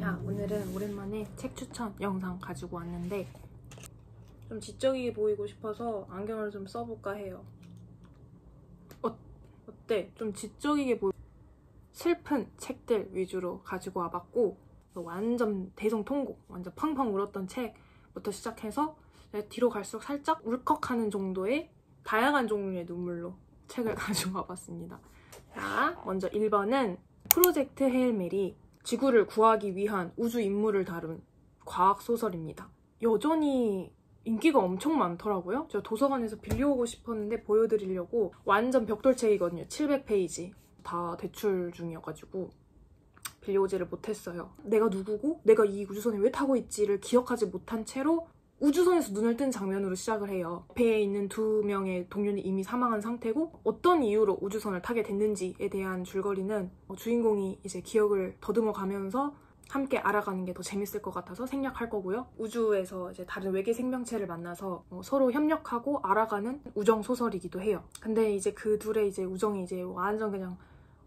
자, 오늘은 오랜만에 책 추천 영상 가지고 왔는데 좀 지적이게 보이고 싶어서 안경을 좀 써볼까 해요. 어때? 좀 지적이게 슬픈 책들 위주로 가지고 와봤고 완전 대성통곡, 완전 팡팡 울었던 책부터 시작해서 뒤로 갈수록 살짝 울컥하는 정도의 다양한 종류의 눈물로 책을 가지고 와봤습니다. 자, 먼저 1번은 프로젝트 헤일 메리, 지구를 구하기 위한 우주 임무를 다룬 과학소설입니다. 여전히 인기가 엄청 많더라고요. 제가 도서관에서 빌려오고 싶었는데 보여드리려고 완전 벽돌책이거든요. 700페이지. 다 대출 중이어가지고 빌려오지를 못했어요. 내가 누구고 내가 이 우주선에 왜 타고 있지를 기억하지 못한 채로 우주선에서 눈을 뜬 장면으로 시작을 해요. 배에 있는 2명의 동료는 이미 사망한 상태고 어떤 이유로 우주선을 타게 됐는지에 대한 줄거리는 주인공이 이제 기억을 더듬어 가면서 함께 알아가는 게 더 재밌을 것 같아서 생략할 거고요. 우주에서 이제 다른 외계 생명체를 만나서 서로 협력하고 알아가는 우정 소설이기도 해요. 근데 이제 그 둘의 이제 우정이 이제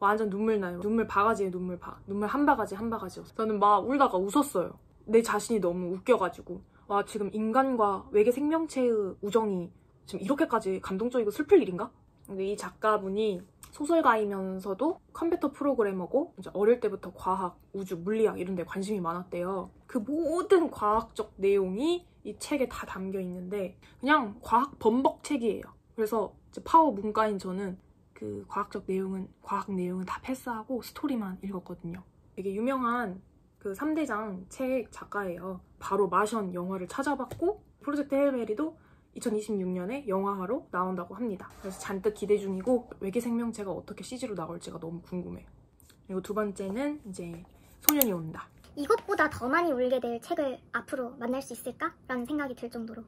완전 눈물 나요. 눈물 바가지에 눈물 한 바가지 한 바가지였어요. 저는 막 울다가 웃었어요. 내 자신이 너무 웃겨가지고 와, 지금 인간과 외계 생명체의 우정이 지금 이렇게까지 감동적이고 슬플 일인가? 근데 이 작가분이 소설가이면서도 컴퓨터 프로그래머고 이제 어릴 때부터 과학, 우주, 물리학 이런 데 관심이 많았대요. 그 모든 과학적 내용이 이 책에 다 담겨 있는데 그냥 과학 범벅 책이에요. 그래서 이제 파워 문과인 저는 그 과학 내용은 다 패스하고 스토리만 읽었거든요. 되게 유명한 그 3대장 책 작가예요. 바로 마션 영화를 찾아봤고 프로젝트 헤일 메리도 2026년에 영화화로 나온다고 합니다. 그래서 잔뜩 기대 중이고 외계 생명체가 어떻게 CG로 나올지가 너무 궁금해요. 그리고 두 번째는 이제 소년이 온다. 이것보다 더 많이 울게 될 책을 앞으로 만날 수 있을까? 라는 생각이 들 정도로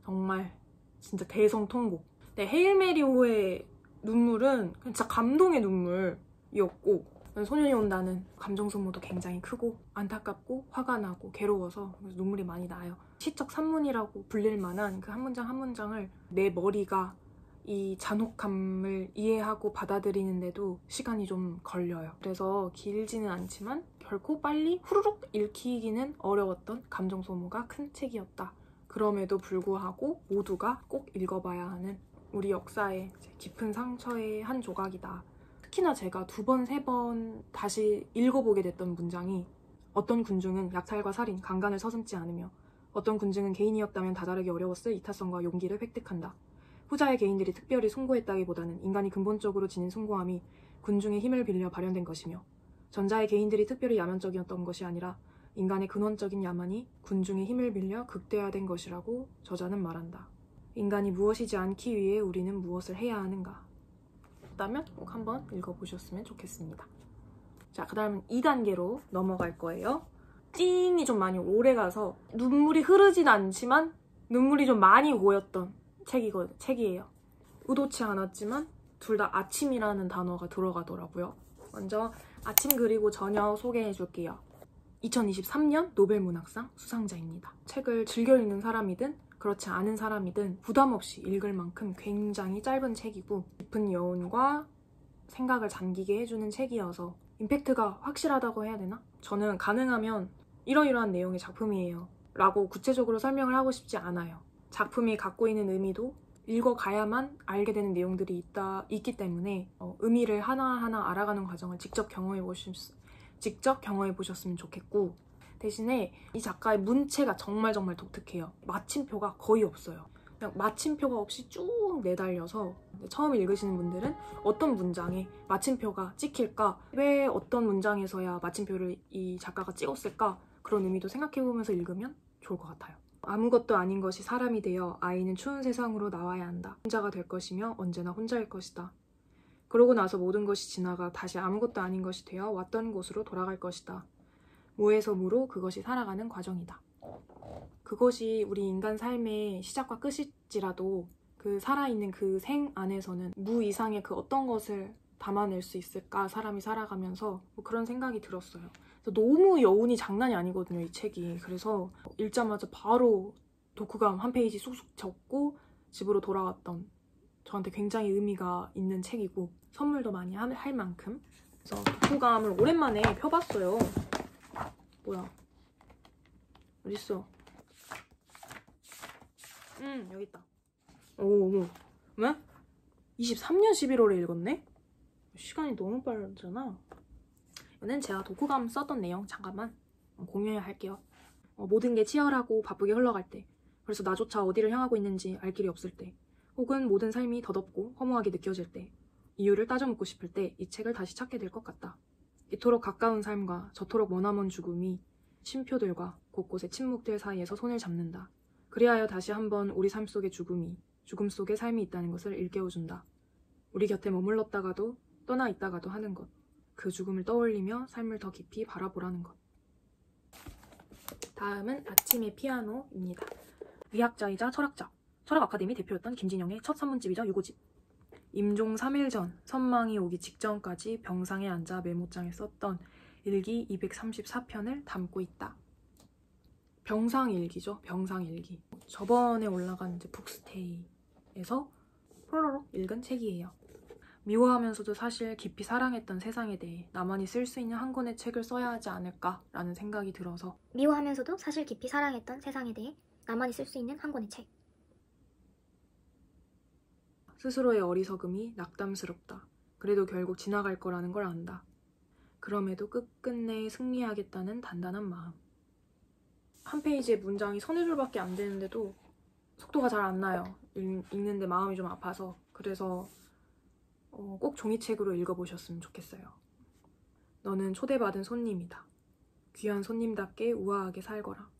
정말 진짜 대성통곡. 네, 헤일 메리호의 눈물은 진짜 감동의 눈물이었고 소년이 온다는 감정 소모도 굉장히 크고 안타깝고 화가 나고 괴로워서 눈물이 많이 나요. 시적 산문이라고 불릴 만한 그 한 문장 한 문장을 내 머리가 이 잔혹함을 이해하고 받아들이는데도 시간이 좀 걸려요. 그래서 길지는 않지만 결코 빨리 후루룩 읽히기는 어려웠던 감정 소모가 큰 책이었다. 그럼에도 불구하고 모두가 꼭 읽어봐야 하는 우리 역사의 깊은 상처의 한 조각이다. 특히나 제가 2번, 3번 다시 읽어보게 됐던 문장이 어떤 군중은 약탈과 살인, 강간을 서슴지 않으며 어떤 군중은 개인이었다면 다다르기 어려웠을 이타성과 용기를 획득한다. 후자의 개인들이 특별히 숭고했다기보다는 인간이 근본적으로 지닌 숭고함이 군중의 힘을 빌려 발현된 것이며 전자의 개인들이 특별히 야만적이었던 것이 아니라 인간의 근원적인 야만이 군중의 힘을 빌려 극대화된 것이라고 저자는 말한다. 인간이 무엇이지 않기 위해 우리는 무엇을 해야 하는가? 다면 꼭 한번 읽어보셨으면 좋겠습니다. 자, 그 다음 2단계로 넘어갈 거예요. 찡이 좀 많이 오래가서 눈물이 흐르진 않지만 눈물이 좀 많이 고였던 책이에요. 의도치 않았지만 둘 다 아침이라는 단어가 들어가더라고요. 먼저 아침 그리고 저녁 소개해줄게요. 2023년 노벨문학상 수상자입니다. 책을 즐겨 읽는 사람이든 그렇지 않은 사람이든 부담 없이 읽을 만큼 굉장히 짧은 책이고 깊은 여운과 생각을 잠기게 해주는 책이어서 임팩트가 확실하다고 해야 되나? 저는 가능하면 이러이러한 내용의 작품이에요 라고 구체적으로 설명을 하고 싶지 않아요. 작품이 갖고 있는 의미도 읽어가야만 알게 되는 내용들이 있기 때문에 의미를 하나하나 알아가는 과정을 직접 경험해 보셨으면 좋겠고 대신에 이 작가의 문체가 정말 독특해요. 마침표가 거의 없어요. 그냥 마침표가 없이 쭉 내달려서 처음 읽으시는 분들은 어떤 문장에 마침표가 찍힐까? 왜 어떤 문장에서야 마침표를 이 작가가 찍었을까? 그런 의미도 생각해보면서 읽으면 좋을 것 같아요. 아무것도 아닌 것이 사람이 되어 아이는 추운 세상으로 나와야 한다. 혼자가 될 것이며 언제나 혼자일 것이다. 그러고 나서 모든 것이 지나가 다시 아무것도 아닌 것이 되어 왔던 곳으로 돌아갈 것이다. 무에서 무로 그것이 살아가는 과정이다. 그것이 우리 인간 삶의 시작과 끝일지라도 그 살아있는 그 생 안에서는 무 이상의 그 어떤 것을 담아낼 수 있을까 사람이 살아가면서 그런 생각이 들었어요. 너무 여운이 장난이 아니거든요, 이 책이. 그래서 읽자마자 바로 독후감 한 페이지 쑥쑥 적고 집으로 돌아왔던 저한테 굉장히 의미가 있는 책이고 선물도 많이 할 만큼. 그래서 독후감을 오랜만에 펴봤어요. 뭐야? 어딨어? 여기 있다. 어머. 왜? 23년 11월에 읽었네? 시간이 너무 빠르잖아. 이거는 제가 독후감 썼던 내용 잠깐만 공유할게요. 모든 게 치열하고 바쁘게 흘러갈 때, 그래서 나조차 어디를 향하고 있는지 알 길이 없을 때, 혹은 모든 삶이 더덥고 허무하게 느껴질 때, 이유를 따져 묻고 싶을 때 이 책을 다시 찾게 될 것 같다. 이토록 가까운 삶과 저토록 머나먼 죽음이 쉼표들과 곳곳의 침묵들 사이에서 손을 잡는다. 그리하여 다시 한번 우리 삶 속의 죽음이, 죽음 속에 삶이 있다는 것을 일깨워준다. 우리 곁에 머물렀다가도 떠나 있다가도 하는 것. 그 죽음을 떠올리며 삶을 더 깊이 바라보라는 것. 다음은 아침의 피아노입니다. 의학자이자 철학자, 철학아카데미 대표였던 김진영의 첫 산문집이자 유고집. 임종 3일 전, 선망이 오기 직전까지 병상에 앉아 메모장에 썼던 일기 234편을 담고 있다. 병상일기죠. 병상일기. 저번에 올라간 이제 북스테이에서 폴로로 읽은 책이에요. 미워하면서도 사실 깊이 사랑했던 세상에 대해 나만이 쓸 수 있는 한 권의 책을 써야 하지 않을까라는 생각이 들어서. 미워하면서도 사실 깊이 사랑했던 세상에 대해 나만이 쓸 수 있는 한 권의 책. 스스로의 어리석음이 낙담스럽다. 그래도 결국 지나갈 거라는 걸 안다. 그럼에도 끝끝내 승리하겠다는 단단한 마음. 한 페이지의 문장이 서너 줄밖에 안 되는데도 속도가 잘 안 나요. 읽는데 마음이 좀 아파서. 그래서 꼭 종이책으로 읽어보셨으면 좋겠어요. 너는 초대받은 손님이다. 귀한 손님답게 우아하게 살거라.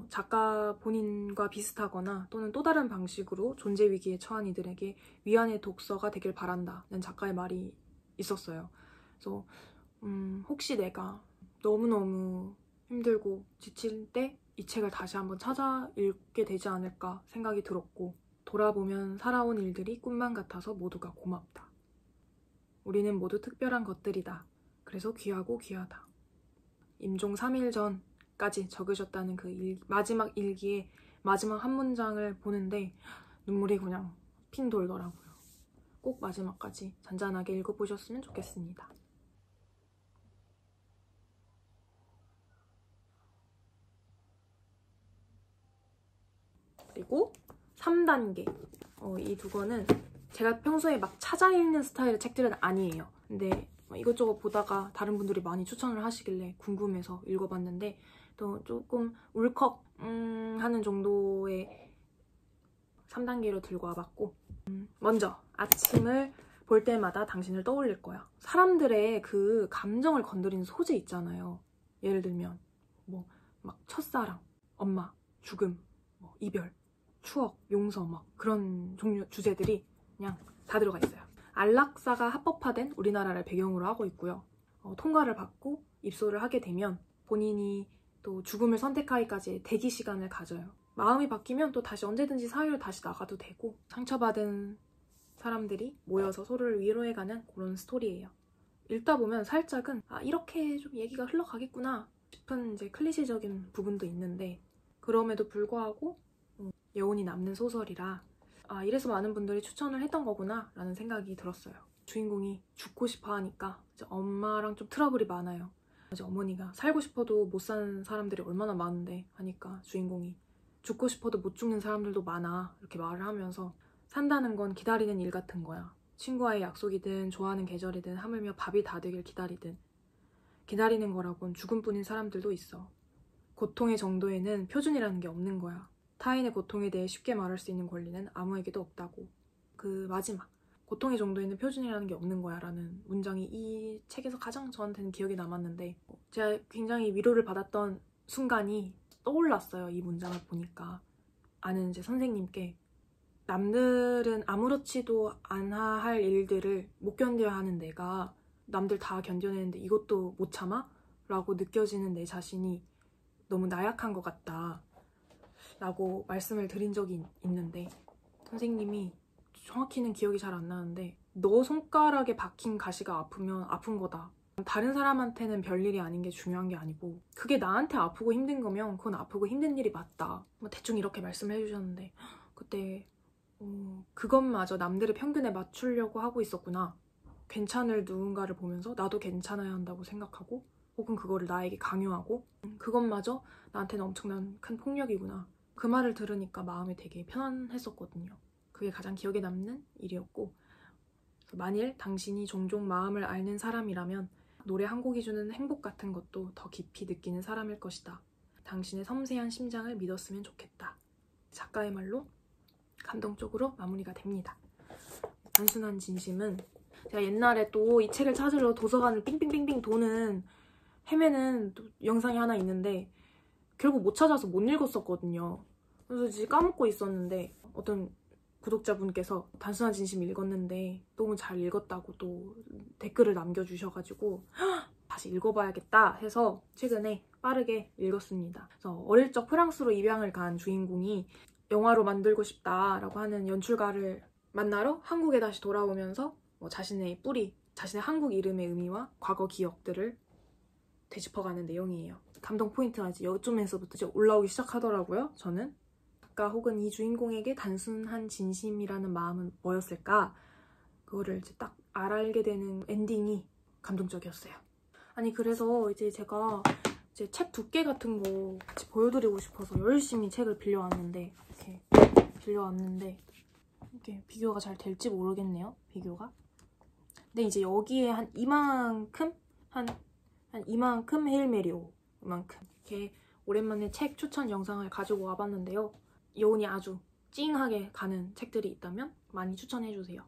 작가 본인과 비슷하거나 또는 또 다른 방식으로 존재 위기에 처한 이들에게 위안의 독서가 되길 바란다는 작가의 말이 있었어요. 그래서 혹시 내가 너무너무 힘들고 지칠 때 이 책을 다시 한번 찾아 읽게 되지 않을까 생각이 들었고, 돌아보면 살아온 일들이 꿈만 같아서 모두가 고맙다. 우리는 모두 특별한 것들이다. 그래서 귀하고 귀하다. 임종 3일 전까지 적으셨다는 그 마지막 일기의 마지막 한 문장을 보는데 눈물이 그냥 핑 돌더라고요. 꼭 마지막까지 잔잔하게 읽어보셨으면 좋겠습니다. 그리고 3단계. 이 두 권은 제가 평소에 막 찾아 읽는 스타일의 책들은 아니에요. 근데 이것저것 보다가 다른 분들이 많이 추천을 하시길래 궁금해서 읽어봤는데 또 조금 울컥 하는 정도의 3단계로 들고 와봤고, 먼저 아침을 볼 때마다 당신을 떠올릴 거야. 사람들의 그 감정을 건드리는 소재 있잖아요. 예를 들면 뭐 막 첫사랑, 엄마, 죽음, 뭐 이별, 추억, 용서, 막 그런 종류 주제들이 그냥 다 들어가 있어요. 안락사가 합법화된 우리나라를 배경으로 하고 있고요. 통과를 받고 입소를 하게 되면 본인이 또 죽음을 선택하기까지 대기 시간을 가져요. 마음이 바뀌면 또 다시 언제든지 사회로 다시 나가도 되고, 상처받은 사람들이 모여서 서로를 위로해가는 그런 스토리예요. 읽다 보면 살짝은 이렇게 좀 얘기가 흘러가겠구나 싶은 이제 클리셰적인 부분도 있는데, 그럼에도 불구하고 여운이 남는 소설이라 이래서 많은 분들이 추천을 했던 거구나 라는 생각이 들었어요. 주인공이 죽고 싶어 하니까 이제 엄마랑 좀 트러블이 많아요. 이제 어머니가 살고 싶어도 못 사는 사람들이 얼마나 많은데 하니까 주인공이 죽고 싶어도 못 죽는 사람들도 많아 이렇게 말을 하면서, 산다는 건 기다리는 일 같은 거야. 친구와의 약속이든 좋아하는 계절이든 하물며 밥이 다 되길 기다리든, 기다리는 거라곤 죽음뿐인 사람들도 있어. 고통의 정도에는 표준이라는 게 없는 거야. 타인의 고통에 대해 쉽게 말할 수 있는 권리는 아무에게도 없다고. 그 마지막, 고통의 정도에는 표준이라는 게 없는 거야 라는 문장이 이 책에서 가장 저한테는 기억에 남았는데, 제가 굉장히 위로를 받았던 순간이 떠올랐어요. 이 문장을 보니까. 아는 이제 선생님께 남들은 아무렇지도 않아 할 일들을 못 견뎌야 하는 내가 남들 다 견뎌내는데 이것도 못 참아? 라고 느껴지는 내 자신이 너무 나약한 것 같다 라고 말씀을 드린 적이 있는데, 선생님이 정확히는 기억이 잘 안 나는데 너 손가락에 박힌 가시가 아프면 아픈 거다. 다른 사람한테는 별일이 아닌 게 중요한 게 아니고 그게 나한테 아프고 힘든 거면 그건 아프고 힘든 일이 맞다. 대충 이렇게 말씀을 해주셨는데 그때 그것마저 남들의 평균에 맞추려고 하고 있었구나. 괜찮을 누군가를 보면서 나도 괜찮아야 한다고 생각하고 혹은 그거를 나에게 강요하고 그것마저 나한테는 엄청난 큰 폭력이구나. 그 말을 들으니까 마음이 되게 편안했었거든요. 그게 가장 기억에 남는 일이었고, 만일 당신이 종종 마음을 앓는 사람이라면 노래 한 곡이 주는 행복 같은 것도 더 깊이 느끼는 사람일 것이다. 당신의 섬세한 심장을 믿었으면 좋겠다. 작가의 말로 감동적으로 마무리가 됩니다. 단순한 진심은 제가 옛날에 또 이 책을 찾으러 도서관을 빙빙빙빙 도는 헤매는 또 영상이 하나 있는데 결국 못 찾아서 못 읽었었거든요. 그래서 이제 까먹고 있었는데 어떤 구독자분께서 단순한 진심 읽었는데 너무 잘 읽었다고 또 댓글을 남겨주셔가지고 다시 읽어봐야겠다 해서 최근에 빠르게 읽었습니다. 그래서 어릴 적 프랑스로 입양을 간 주인공이 영화로 만들고 싶다라고 하는 연출가를 만나러 한국에 다시 돌아오면서 자신의 뿌리, 자신의 한국 이름의 의미와 과거 기억들을 되짚어가는 내용이에요. 감동 포인트가 이제 요쯤에서부터 이제 올라오기 시작하더라고요. 저는 작가 혹은 이 주인공에게 단순한 진심이라는 마음은 뭐였을까? 그거를 이제 딱 알게 되는 엔딩이 감동적이었어요. 아니 그래서 이제 제가 이제 책 두께 같은 거 같이 보여드리고 싶어서 열심히 책을 빌려왔는데 이게 비교가 잘 될지 모르겠네요. 비교가. 근데 이제 여기에 한 이만큼 헤일메리오 이만큼 이렇게 오랜만에 책 추천 영상을 가지고 와봤는데요. 여운이 아주 찡하게 가는 책들이 있다면 많이 추천해주세요.